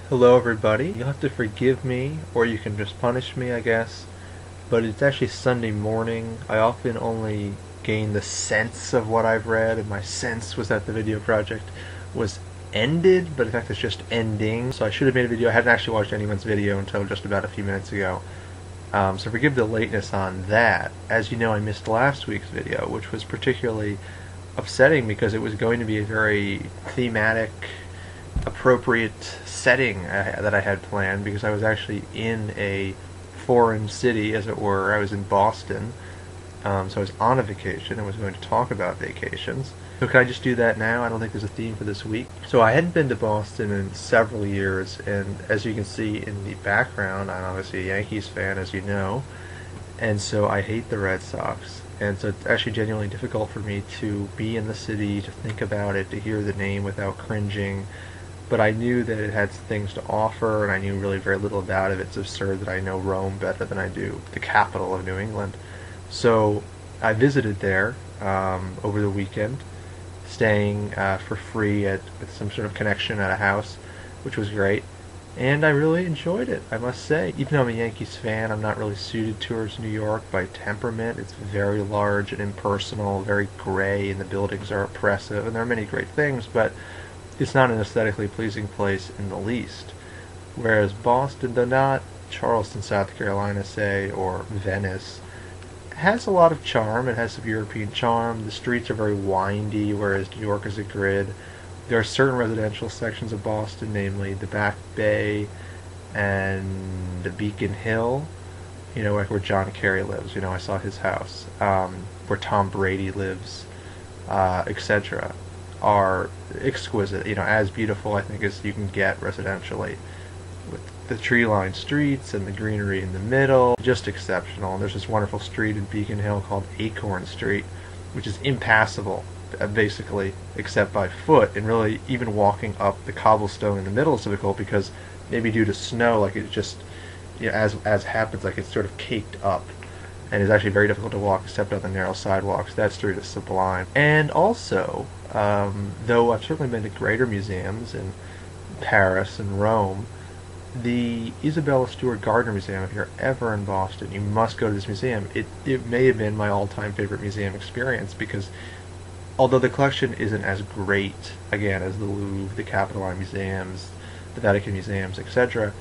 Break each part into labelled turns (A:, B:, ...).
A: Hello everybody. You'll have to forgive me, or you can just punish me, I guess. But it's actually Sunday morning. I often only gain the sense of what I've read, and my sense was that the video project was ended, but in fact it's just ending. So I should have made a video. I hadn't actually watched anyone's video until just about a few minutes ago. So forgive the lateness on that. As you know, I missed last week's video, which was particularly upsetting because it was going to be a very thematic, appropriate setting that I had planned, because I was actually in a foreign city, as it were. I was in Boston, so I was on a vacation and was going to talk about vacations. So can I just do that now? I don't think there's a theme for this week. So I hadn't been to Boston in several years, and as you can see in the background, I'm obviously a Yankees fan, as you know, and so I hate the Red Sox. And so it's actually genuinely difficult for me to be in the city, to think about it, to hear the name without cringing. But I knew that it had things to offer, and I knew really very little about it. It's absurd that I know Rome better than I do the capital of New England. So I visited there over the weekend, staying for free with some sort of connection at a house, which was great. And I really enjoyed it, I must say. Even though I'm a Yankees fan, I'm not really suited towards New York by temperament. It's very large and impersonal, very gray, and the buildings are oppressive, and there are many great things, but it's not an aesthetically pleasing place in the least. Whereas Boston, though not Charleston, South Carolina, say, or Venice, has a lot of charm. It has some European charm. The streets are very windy, whereas New York is a grid. There are certain residential sections of Boston, namely the Back Bay and the Beacon Hill, like where John Kerry lives. I saw his house, where Tom Brady lives, etc. are exquisite, as beautiful, I think, as you can get residentially, with the tree-lined streets and the greenery in the middle, just exceptional. And there's this wonderful street in Beacon Hill called Acorn Street, which is impassable, basically, except by foot, and really even walking up the cobblestone in the middle is difficult because maybe due to snow, like it just, as happens, like it's sort of caked up, and it's actually very difficult to walk except on the narrow sidewalks. That street is sublime. And also, though I've certainly been to greater museums in Paris and Rome, the Isabella Stewart Gardner Museum, if you're ever in Boston, you must go to this museum. It may have been my all-time favorite museum experience, because although the collection isn't as great, again, as the Louvre, the Capitoline Museums, the Vatican Museums, etc.,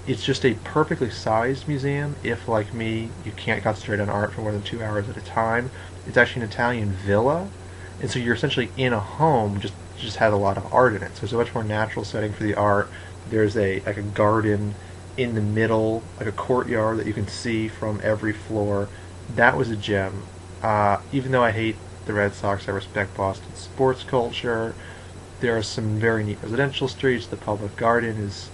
A: it's just a perfectly sized museum if, like me, you can't concentrate on art for more than 2 hours at a time. It's actually an Italian villa, and so you're essentially in a home, just has a lot of art in it. So it's a much more natural setting for the art. There's a garden in the middle, like a courtyard that you can see from every floor. That was a gem. Even though I hate the Red Sox, I respect Boston's sports culture. There are some very neat residential streets. The public garden is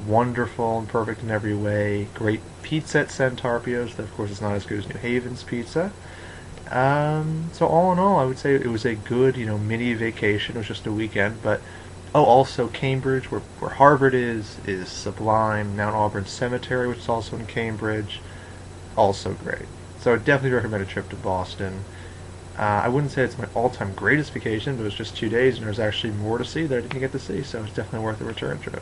A: wonderful and perfect in every way. Great pizza at Santarpio's, that of course is not as good as New Haven's pizza. So all in all, I would say it was a good, mini vacation. It was just a weekend, but also Cambridge, where Harvard is sublime. Mount Auburn Cemetery, which is also in Cambridge, also great. So I definitely recommend a trip to Boston. I wouldn't say it's my all-time greatest vacation, but it was just 2 days, and there's actually more to see that I didn't get to see, so it's definitely worth a return trip.